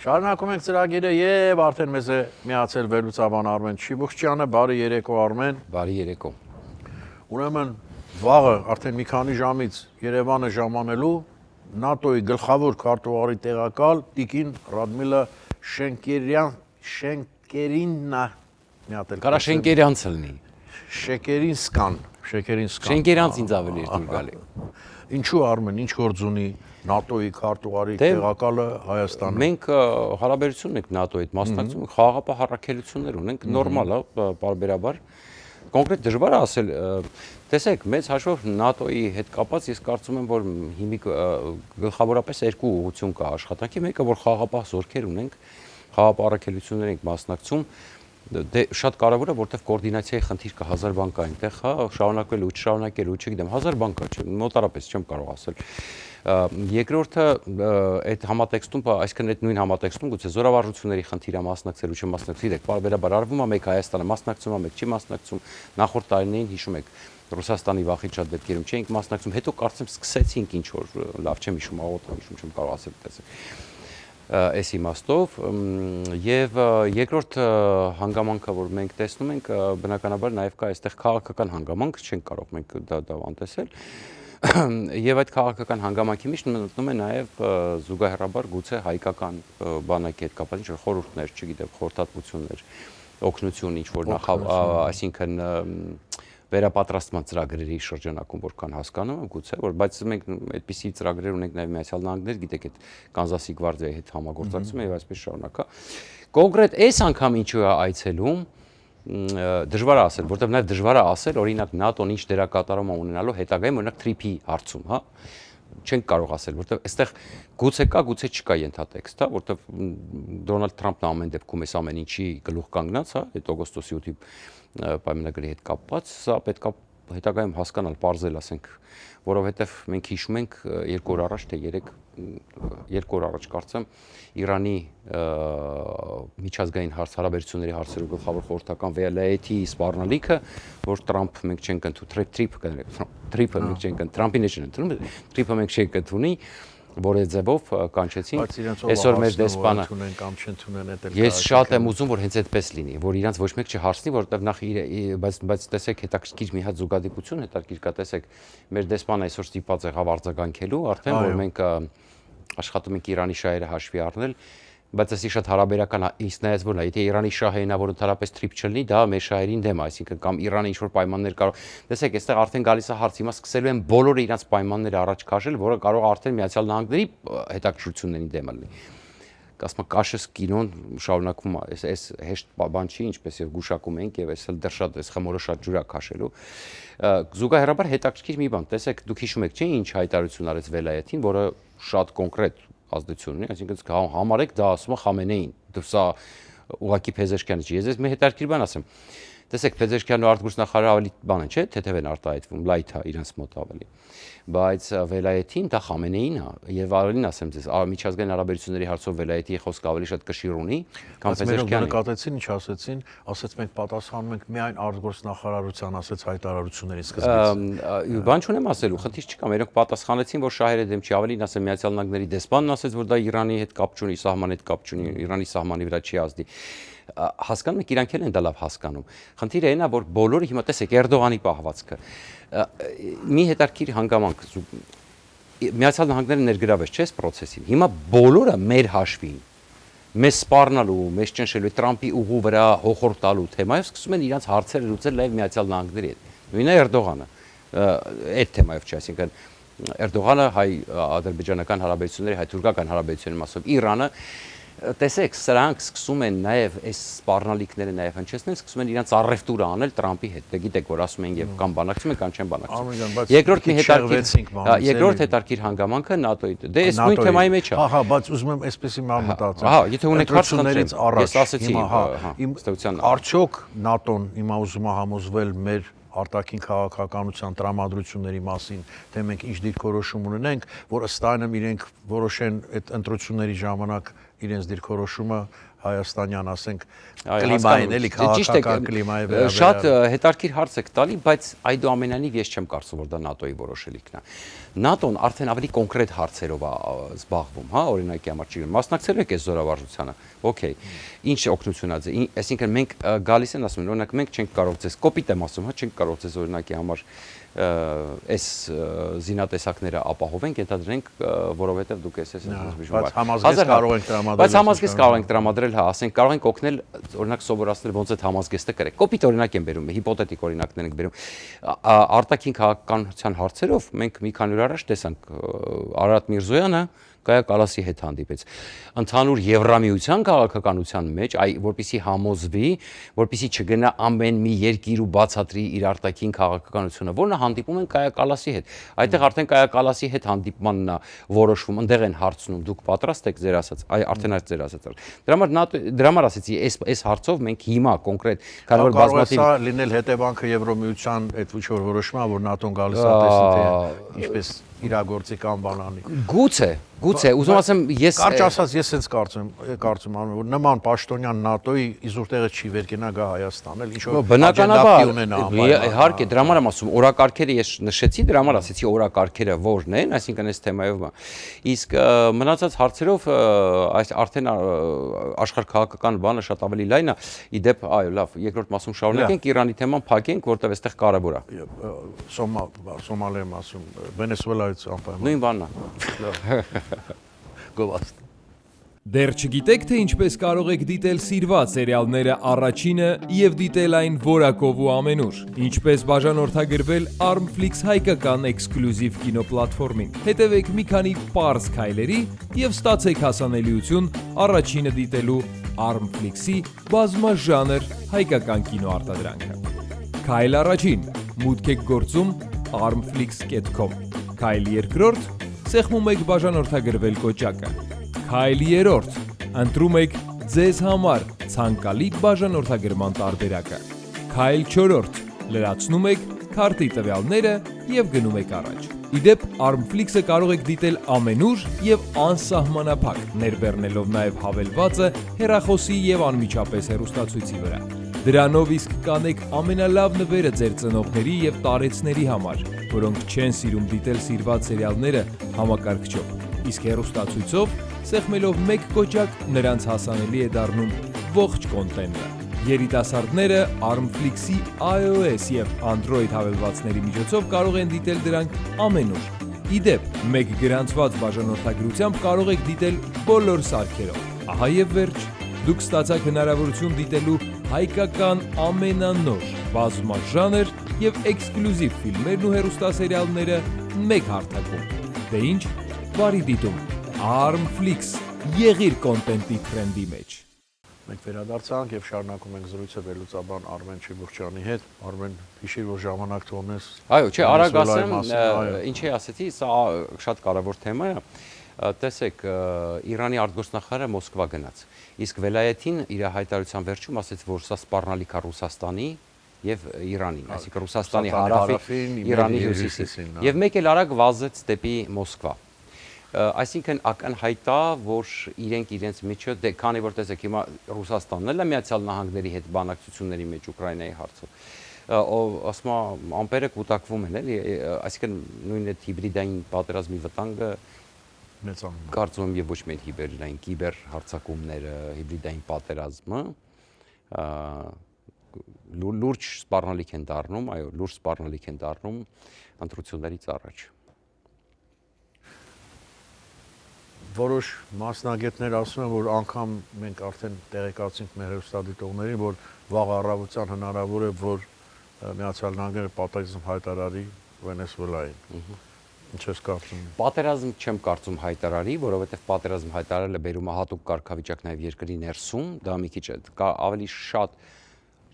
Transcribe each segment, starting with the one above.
Շարունակում ենք ծրագիրը եւ արդեն մեզ է միացել վերլուծաբան Արմեն Չիբուխչյանը, բարի երեկո Արմեն։ Բարի երեկո։ Ուրեմն վաղը արդեն մի քանի ժամից Երևանը ժամանելու ՆԱՏՕ-ի գլխավոր քարտուղարի տեղակալ Տիկին Ռադմիլա Շենկերիննա մի հատ էլ Կարա Շենկերյանցը լինի։ Շեկերինսկան։ Շենկերյանց ինձ ավելի դուր գալի։ Ինչու Արմեն, ինչ գործ ունի ՆԱՏՕ-ի քարտուղարի տեղակալը Հայաստանում։ Մենք հարաբերություն ունենք ՆԱՏՕ-ի հետ, մասնակցում ենք խաղաղապահ առաքելություններ ունենք, նորմալ է, պարբերաբար։ Կոնկրետ դժվար է ասել, տեսեք, մեծ հաշվով ՆԱՏՕ-ի հետ կապած ես կարծում եմ, որ հիմիկ գլխավորապես երկու ուղղություն կա աշխատանքի, մեկը որ խաղաղապահ զորքեր ունենք, խաղաղապահ առաքելություններ ենք մասնակցում, դե շատ կարևոր է, որտեղ կոորդինացիայի խնդիր կա, 1000 բան կա այնտեղ, հա, շարունակվել ու չշարունակել ու չգիտեմ, 1000 բան կա, մոտարապես չեմ կարող ասել։ Երկրորդը այդ համատեքստում, այսինքն այդ նույն համատեքստում գուցե զորավարժությունների խնդիրը մասնակցել ու չմասնակցել, դեք բարբերաբար արվում է, մեկ Հայաստանը մասնակցում է, մեկ չի մասնակցում, նախորդ տարիներին հիշում եք Ռուսաստանի վախից շատ դեպքերում չէինք մասնակցում, հետո կարծեմ սկսեցինք ինչ որ լավ չեմ հիշում, աղոթում հիշում չեմ կարող ասել, տեսեք։ Այս իմաստով եւ երկրորդ հանգամանքը, որ մենք տեսնում ենք, բնականաբար նաեւ կա այստեղ քաղաքական հանգամանք, չենք կարող մենք դա անտեսել։ Եվ այդ քաղաքական հանգամանքի մեջ մտնում է նաեւ զուգահեռաբար գուցե հայկական բանակի հետ կապված ինչ որ խորհուրդներ, չգիտեմ, խորհրդատվություններ, օգնություն ինչ որ նախավ, այսինքն վերապատրաստման ծրագրերի շրջանակում որքան հասկանում եմ գուցե որ բայց մենք այդպիսի ծրագրեր ունենք նաև Միացյալ Նահանգներ գիտեք այդ Կանզասի գվարդիայի հետ համագործակցում եւ այսպես շարունակա կոնկրետ այս անգամ ինչու է այցելում դժվար է ասել որովհետեւ նաև դժվար է ասել օրինակ ՆԱՏՕ-ն ինչ դերակատարում է ունենալու հետագայում օրինակ TRIP-ի հարցում հա չենք կարող ասել որովհետեւ այստեղ գուցե կա գուցե չկա ենթատեքստ հա որովհետեւ Դոնալդ Թրամփն ամեն դեպքում էս ամեն ինչի գլուխ կանգնած հա այդ օգոստոսի 8-ի պայմանագրի հետ կապված, սա պետք է հետագայում հասկանալ, պարզել, ասենք, որովհետև մենք հիշում ենք 2 օր առաջ, թե 2 օր առաջ կարծեմ Իրանի միջազգային հարաբերությունների հարցերով գլխավոր խորհրդական վելայեթի սպառնալիքը, որ Թրամփ մենք չենք ընդունել, TRIP-ը մենք չենք ընդունել, Թրամփին չեն ընդունել, TRIP-ը մենք չենք ընդունի, որ այդ ձևով կանչեցին այսօր մեր դեսպանը ես շատ եմ ուզում որ հենց այդպես լինի որ իրանց ոչ մեկ չհարցնի որովհետև նախ բայց տեսեք հետաքրքիր մի հատ զուգադիպություն հետաքրքիր կա տեսեք մեր դեսպանը այսօր ստիպված եղավ արձագանքելու արդեն որ մենք աշխատում ենք Իրանի շահերը հաշվի առնել բայց ասի շատ հարաբերական ինձ նայած որ եթե Իրանի շահերն որ ընդհանրապես TRIP չլինի դա մեր շահերին դեմ է այսինքն կամ Իրանը ինչ որ պայմաններ կարող տեսեք այստեղ արդեն գալիս է հարց հիմա սկսելու են բոլորը իրանց պայմանները առաջ քաշել որը կարող արդեն Միացյալ Նահանգների հետաքրքրություններին դեմ լինի ասում կաշես կինոն շարունակվում է այս հեշտ բան չի ինչպես եւ գուշակում ենք եւ այսել դեռ շատ այս խմորը շատ ջուր է քաշելու զուգահեռաբար հետաքրքիր մի բան տեսեք դուք հիշում եք չէ ինչ հայտարարություն արեց Վելայեթին որը շատ կոնկրետ ազդեցություն ունի, այսինքն համարեք դա ասում է Խամենեին, դա ուղղակի Փեզեշքյանը չի, ես մի հետաքրքիր բան ասեմ, տեսեք Փեզեշքյանն ու արտգործնախարարը ավելի բան են, չէ, թեթև են արտահայտվում, լայթ է իրենց մոտ ավելի, բայց Վելայեթին դա Խամենեին է եւ ավելին ասեմ ձեզ, միջազգային հարաբերությունների հարցով Վելայեթի խոսքը ավելի շատ կշիռ ունի, քան Փեզեշքյանը։ Նկատեցին ինչ ասեցին, ասեց մենք պատասխանում ենք միայն արտգործնախարարության ասեց հայտարարությունների սկզբից։ Բան չունեմ ասելու, խնդիր չկա, մերոնք պատասխանեցին, որ շահերը դեմ չի, ավելին ասեմ Միացյալ Նահանգների դեսպանն ասեց, որ դա Իրանի հետ կապ չունի, սահմանի հետ կապ չունի, Իրանի սահմանի վրա չի ազդի։ Հասկանում եք իրանք են դա լավ հասկանում։ Խնդիրը այն է, որ բոլորը հիմա տեսեք Էրդողանի պահվածքը։ Մի հետաքրքիր հանգամանք Միացյալ Նահանգները ներգրավեց չէ՞ այս process-ին։ Հիմա բոլորը մեր հաշվին մեզ սպառնալու, մեզ ճնշելու Թրամփի ուղու վրա հոխորդ տալու թեմայով սկսում են իրանց հարցերը լուծել նաև Միացյալ Նահանգների հետ։ Նույնը Էրդողանը այդ թեմայով չէ, այսինքն Էրդողանը հայ-ադրբեջանական հարաբերությունների, հայ-թուրքական հարաբերությունների մասով Իրանը տեսեք, սրանք սկսում են նաև այս սպառնալիքները նաև հնչեցնել, սկսում են իրանց առևտուրը անել Թրամփի հետ։ Դե գիտեք, որ ասում են եւ կամ բանակցում են, կամ չեն բանակցում։ Երկրորդ հետաքրքիր հանգամանքը ՆԱՏՕ-ի։ Դե այս նույն թեմայի մեջ է։ Հա, բայց ուզում եմ այսպեսի մի մտածել։ Ահա, եթե ունեք հարց խնդրից առաջ, ես ասեցի, ըստեյության արդյոք ՆԱՏՕ-ն հիմա ուզում է համոզվել մեր արտաքին քաղաքականության տրամադրությունների մասին, թե մենք ինչ դիրքորոշում ունենենք, որ ըստ այնմ իրենք որոշեն այդ ընտրությունների ժամանակ իրենց դիրքորոշումը Հայաստանյան, ասենք, կլիմային, էլի քաղաքական կլիմայի վերաբերյալ։ Շատ հետաքրքիր հարց եք տալի, բայց այդուամենայնիվ ես չեմ կարծում, որ դա ՆԱՏՕ-ի որոշելիքն է։ ՆԱՏՕ-ն արդեն ավելի կոնկրետ հարցերով է զբաղվում, հա, օրինակի համար չի գնում։ Մասնակցել եք այս զորավարժությանը։ Okay, ինչ օգնություն ա ձեզ, այսինքն մենք գալիս են ասում, օրինակ մենք չենք կարող ձեզ, կոպիտ եմ ասում, հա, չենք կարող ձեզ օրինակի համար այս զինատեսակները ապահովենք, ենթադրենք, որովհետև դուք ես բայց համազգեստ կարող ենք տրամադրել։ Բայց համազգեստ կարող ենք տրամադրել, հա, ասենք կարող ենք օգնել, օրինակ սովորացնել ոնց այդ համազգեստը կրեք։ Կոպիտ օրինակ եմ բերում, հիպոթետիկ օրինակներ ենք բերում։ Արտաքին քաղաքականության հարցերով մենք մի քանի օր առաջ տեսանք Արարատ Միրզոյանը Կայա Կալասի հետ հանդիպեց։ Ընդհանուր Եվրամիության քաղաքականության մեջ, որպեսզի համոզվի, որպեսզի չգնա ամեն մի երկիր ու բացատրի իր արտաքին քաղաքականությունը, որն հանդիպում են Կայա Կալասի հետ։ Այդտեղ արդեն Կայա Կալասի հետ հանդիպմանն է որոշվում, այնտեղ են հարցնում, դուք պատրաստ եք ձեր ասած, արդեն այս ձեր ասած։ Դրա համար ասեցի, այս հարցով մենք հիմա կոնկրետ կարող է բազմաթիվ լինել հետևանքը Եվրամիության այդ ոչ որ որոշումը, որ ՆԱՏՕ-ն գալիս է տեսնի թե ինչպես իրագործի կամ բանանի։ Գուցե, ուզում ասեմ, ես կարճ ասած ես հենց կարծում եմ, որ նման պաշտոնյան ՆԱՏՕ-ի իզուր տեղը չի վերկենա գա Հայաստան, էլ ինչ որ բնականաբար, իհարկե, դրա համար եմ ասում, օրակարգերը ես նշեցի, դրա համար ասեցի օրակարգերը որն են, այսինքն այս թեմայով։ Իսկ մնացած հարցերով այս արդեն աշխարհքաղաքական բանը շատ ավելի լայն է, ի դեպ, այո, լավ, երկրորդ մասում շարունակենք, Իրանի թեման փակենք, որտեղ այստեղ կարևոր է։ Սոմալիայում ասում, Վենեսուելայից անպայման։ Նույն բանն է։ Գովաստ։ Դեռ չգիտեք, թե ինչպես կարող եք դիտել սիրված սերիալները առաջինը և դիտել այն որակով ու ամենուր։ Ինչպես բաժանորդագրվել Armflix հայկական էքսկլյուզիվ կինոպլատֆորմին։ Հետևեք մի քանի պարզ քայլերի և ստացեք հասանելիություն առաջինը դիտելու Armflix-ի բազմաժանր հայկական կինոարտադրանքը։ Քայլ առաջին. մուտք եք գործում armflix.com։ Քայլ երկրորդ. սեղմում եք բաժանորդագրվել կոճակը։ Քայլ երրորդ. ընտրում եք ձեզ համար ցանկալի բաժանորդագրման տարբերակը։ Քայլ չորրորդ. լրացնում եք քարտի տվյալները և գնում եք առաջ։ Իդեպ Armflix-ը կարող եք դիտել ամենուր և անսահմանափակ, ներբեռնելով նաև հավելվածը հեռախոսի և անմիջապես հեռուստացույցի վրա։ Դրանով իսկ կանեք ամենալավ նվերը ձեր ծնողների և տարեցների համար, որոնք չեն սիրում դիտել սիրված սերիալները համակարգչով, իսկ հեռուստացույցով սեղմելով մեկ կոճակ նրանց հասանելի է դառնում ողջ կոնտենտը։ Երիտասարդները Armflix-ի iOS և Android հավելվածների միջոցով կարող են դիտել դրանք ամենուր։ Իդեպ, մեկ գրանցված բաժանորդագրությամբ կարող եք դիտել բոլոր սարքերով։ Ահա և վերջ, դուք ստացաք հնարավորություն դիտելու հայկական ամենանոր, բազմաժանր և էքսկլյուզիվ ֆիլմերն ու հեռուստասերիալները մեկ հարթակում։ Դե ինչ, բարի դիտում, Armflix, եղիր կոնտենտի թրենդի մեջ։ Մենք վերադարձանք եւ շարունակում ենք զրույցը վերլուծաբան Արմեն Չիբուխչյանի հետ։ Արմեն, հիշիր, որ ժամանակ թողնես։ Այո, չէ, արագ ասեմ, ինչի ասեցի, սա շատ կարևոր թեմա է։ Տեսեք, Իրանի արտգործնախարարը Մոսկվա գնաց։ Իսկ Վելայեթին իր հայտարարության վերջում ասաց, որ սա սպառնալիք է Ռուսաստանի եւ Իրանին, այսինքն Ռուսաստանի հարավին, Իրանի հյուսիսին։ Եվ մեկ էլ արագ վազեց դեպի Մոսկվա։ Այսինքն ակնհայտ է, որ իրենց միջը, քանի որ տեսեք հիմա Ռուսաստանն էլ է Միացյալ Նահանգների հետ բանակցությունների մեջ Ուկրաինայի հարցում, ասում եմ, ամպերը կուտակվում են, էլի, այսինքն նույն այդ հիբրիդային պատերազմի վտանգը կարծում եմ եւ ոչ միայն հիբրիդային, կիբեր հարձակումները, հիբրիդային պատերազմը լուրջ սպառնալիք են դառնում, այո, լուրջ սպառնալիք են դառնում ընտրություններից առաջ։ Որոշ մասնագետներ ասում են, որ անգամ մենք արդեն տեղեկացինք մեր հեռուստադիտողներին, որ վաղ առավոտյան հնարավոր է, որ Միացյալ Նահանգները պատերազմ հայտարարի Վենեսուելային։ Ինչ ես կարծում։ Պատերազմ չեմ կարծում հայտարարի, որովհետև պատերազմ հայտարարելը բերում է հատուկ կարգավիճակ նաև երկրի ներսում, դա մի քիչ ավելի շատ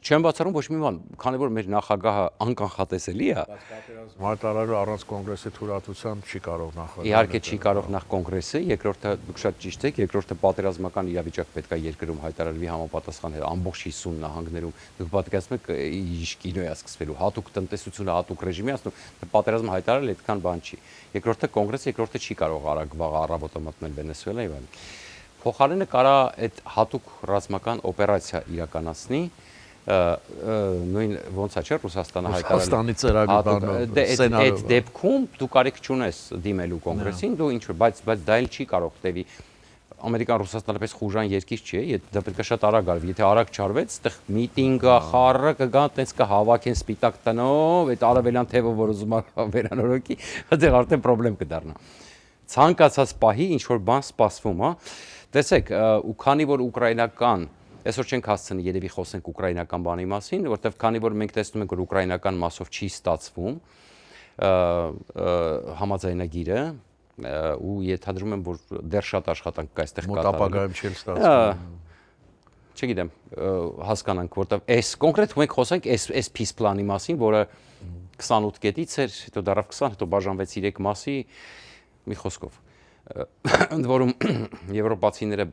չեմ բացառում ոչ մի բան, քանի որ մեր նախագահը անկանխատեսելի է։ Բայց պատերազմ հայտարարը առանց կոնգրեսի թույլատվության չի կարող նախագահը։ Իհարկե չի կարող նախ կոնգրեսը, երկրորդը դուք շատ ճիշտ եք, երկրորդը պատերազմական իրավիճակ պետք է երկրում հայտարարվի համապատասխան ամբողջ 50 նահանգներում։ Դուք պատկերացնում եք ինչ կինո է սկսվելու, հատուկ տնտեսությունը, հատուկ ռեժիմի ասում, պատերազմ հայտարարել այդքան բան չի։ Երկրորդը կոնգրեսը, երկրորդը չի կարող արագ վաղ առավոտը մտնել Վենեսուելա եւ այլն։ փոխարենը կարա այդ հատուկ ռազմական օպերացիա իրականացնի նույն ոնց է չէ Ռուսաստանը հայտարարել Ռուսաստանի ծրագրի սցենարը այդ դեպքում դու կարիք չունես դիմելու կոնգրեսին դու ինչ բայց դա էլ չի կարող տևի Ամերիկան Ռուսաստանը պես խուժան երկիր չի դա պետք է շատ արագ արվի եթե արագ չարվեց այդտեղ միտինգը խառը կգան տենց կհավաքեն սպիտակ տնով այդ արևելյան թևը որ ուզում է վերանորոգի այդտեղ արդեն խնդրեմ կդառնա ցանկացած պահի ինչ որ բան սպասվում է տեսեք ու քանի որ ուկրաինական այսօր չենք հասցնի երևի խոսենք ուկրաինական բանի մասին որտեվ քանի որ մենք տեսնում ենք որ ուկրաինական մասով չի ստացվում համաձայնագիրը ու ենթադրում եմ որ դեռ շատ աշխատանք կա այստեղ կատարել մոտ ապագայում չի ստացվում չգիտեմ հասկանանք որտեվ այս կոնկրետ մենք խոսենք այս peace plan-ի մասին որը 28 կետից էր հետո դարավ 20 հետո բաժանվեց 3 մասի մի խոսքով ընդ որում եվրոպացիները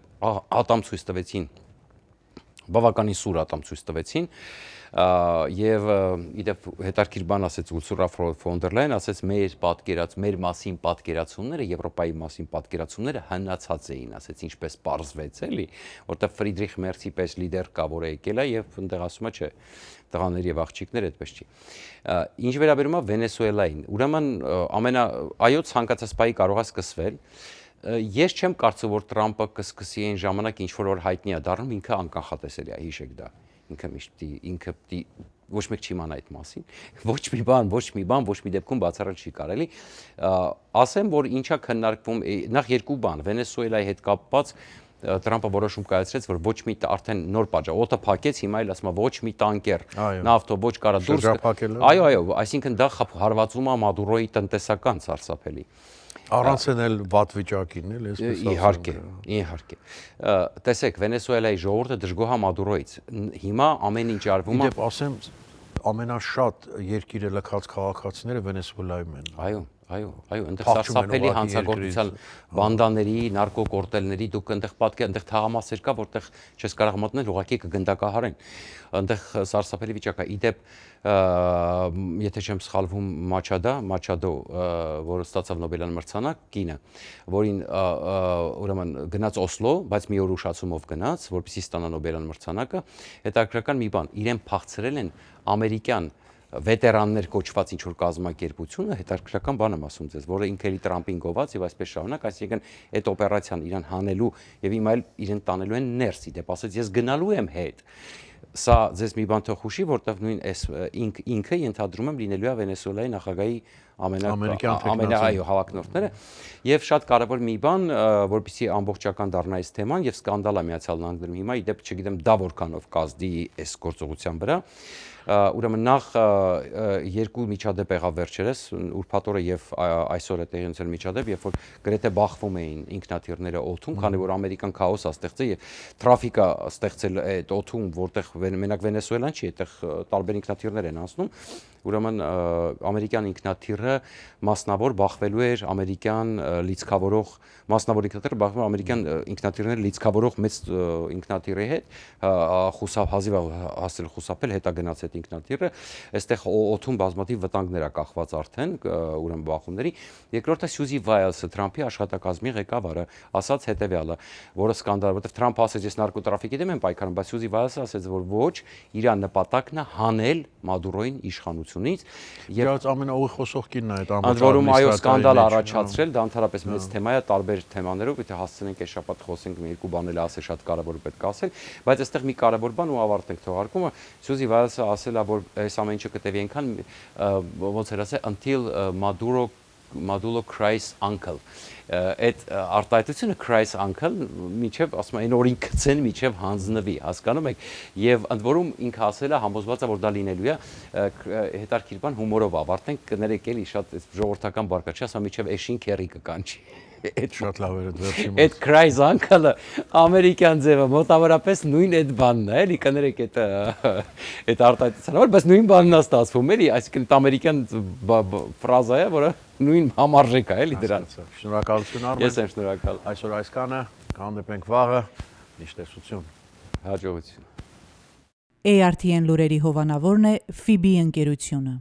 ատամ ցույց տվեցին բավականին սուր ատամ ցույց տվեցին եւ իդեպ հետարքիր բան ասեց Ուրսուլա ֆոն դեր Լայն ասեց մեր մասին պատկերացումները Եվրոպայի մասին պատկերացումները հնացած էին ասեց ինչպես պարզվեց էլի որտեղ Ֆրիդրիխ Մերցի պես լիդեր կա որ եկել է եւ այնտեղ ասում է չէ տղաներ եւ աղջիկներ այդպես չի ինչ վերաբերում է Վենեսուելային ուրեմն այո ցանկացած պահի կարող է սկսվել ես չեմ կարծում որ Տրամպը կսկսի այն ժամանակ ինչ որ հայտնի է դառնում ինքը անկանխատեսելի է հիշեք դա ինքը միշտ ինքը ոչ մեկ չի իմանա այդ մասին ոչ մի բան ոչ մի դեպքում բացառել չի կարելի ասեմ որ ինչա քննարկվում նախ երկու բան Վենեսուելայի հետ կապված Տրամպը որոշում կայացրեց որ ոչ մի արդեն նոր պատժա օդը փակեց հիմա էլ ասում է ոչ մի տանկեր նավթոբոջ կարա դուրս այո այսինքն դա հարվածում է Մադուրոյի տնտեսական սարսափելի Առանցն էլ վատ վիճակին էլ այսպես իհարկե տեսեք Վենեսուելայի ժողովուրդը դժգոհ է Մադուրոյից հիմա ամեն ինչ արվում է Իդեպ ասեմ ամենաշատ երկիրը լքած քաղաքացիները Վենեսուելայում են այո այնտեղ սարսափելի հանցագործության բանդաների, նարկոկորտելների դուք այնտեղ թաղամասեր կա, որտեղ չես կարող մտնել, ուղղակի կգնդակահարեն։ Այնտեղ սարսափելի վիճակ է։ Իդեպ եթե չեմ սխալվում Մաչադո, որը ստացավ Նոբելյան մրցանակ, կինը, որին ուրեմն գնաց Օսլո, բայց մի օր ուշացումով գնաց, որպեսզի ստանա Նոբելյան մրցանակը, հետաքրքրական մի բան, իրեն փախցրել են ամերիկյան վետերաններ կոչված ինչ-որ կազմակերպությունը, հետաքրքրական բան եմ ասում ձեզ, որը ինքը էլի Տրամպին գոված եւ այսպես շարունակ, այսինքն այդ օպերացիան իրան հանելու եւ հիմա էլ իրեն տանելու են ներս, իդեպ ասած ես գնալու եմ հետ։ Սա ձեզ մի բան թող հուշի, որտեղ նույն այս ինքը ենթադրում եմ լինելու է Վենեսուելայի նախագահի ամենահայ հավակնորդները եւ շատ կարեւոր մի բան, որպեսզի ամբողջական դառնա այս թեման եւ սկանդալ է Միացյալ Նահանգներում հիմա իդեպ չգիտեմ դա որքանով կազդի այս գործողության վրա ուրեմն նախ երկու միջադեպ եղավ վերջերս ուրբաթ օրը եւ այսօր է տեղի ունեցել միջադեպ երբ որ գրեթե բախվում էին ինքնաթիռները օդում քանի որ ամերիկան քաոս է ստեղծել եւ տրաֆիկա ստեղծել այդ օդում որտեղ մենակ Վենեսուելան չի այդտեղ տարբեր ինքնաթիռներ են անցնում ուրեմն ամերիկյան ինքնաթիռը մասնավոր բախվելու էր ամերիկյան լիցքավորող մասնավոր ինքնաթիռը բախվում ամերիկյան ինքնաթիռները լիցքավորող մեծ ինքնաթիռի հետ հազիվ հասել խուսափել հետա գնաց այդ ինքնաթիռը այստեղ օդում բազմաթիվ վտանգներ ա կախված արդեն ուրեմն բախումների երկրորդը Սյուզի Վայլսը Թրամփի աշխատակազմի ղեկավարը ասաց հետեւյալը որը սկանդալ որտեղ Թրամփը ասեց ես նարկոտրաֆիկի դեմ եմ պայքարում բայց Սյուզի Վայլսը ասեց որ ոչ իր նպատակն է հանել Մադուրոյին իշխանությունից եւ ամենաուղի խոսող կինն է այդ ամբողջ որում այո սկանդալ առաջացրել դա ընդհանրապես մեծ թեմա է տարբեր թեմաներով եթե հասցնենք այս շաբաթ խոսենք մի երկու բաներ ասել շատ կարեւոր պետք է ասել բայց այստեղ մի կարեւոր բան ու ավարտենք թողարկումը Սյուզի Վայլսը ասել է որ այս ամեն ինչը կտևի այնքան ոնց էր ասել until Maduro cries uncle այդ արտահայտությունը cries uncle միջև ասում են օրին գցեն միջև հանձնվի հասկանում եք եւ ընդ որում ինքը ասել է համոզված է որ դա լինելու է հետարքիր բան հումորով ավարտենք կներեք էլի շատ ժողովրդական բարգա չի ասա միջև էշին քերի կկանչի Այդ շատ լավ էր դեպի մոտ։ Այդ cries uncle-ը ամերիկյան ձևը մոտավորապես նույն այդ բանն է, էլի կներեք այդ արտահայտության, բայց նույն բանն է ստացվում, էլի, այսինքն ամերիկյան ֆրազա է, որը նույն համարժեք է, էլի դրան։ Շնորհակալություն Արմեն։ Ես եմ շնորհակալ։ Այսօր այսքանը, կհանդիպենք վաղը, միշտ տեսություն։ Հաջողություն։ ARTN լուրերի հովանավորն է FIBI ընկերությունը։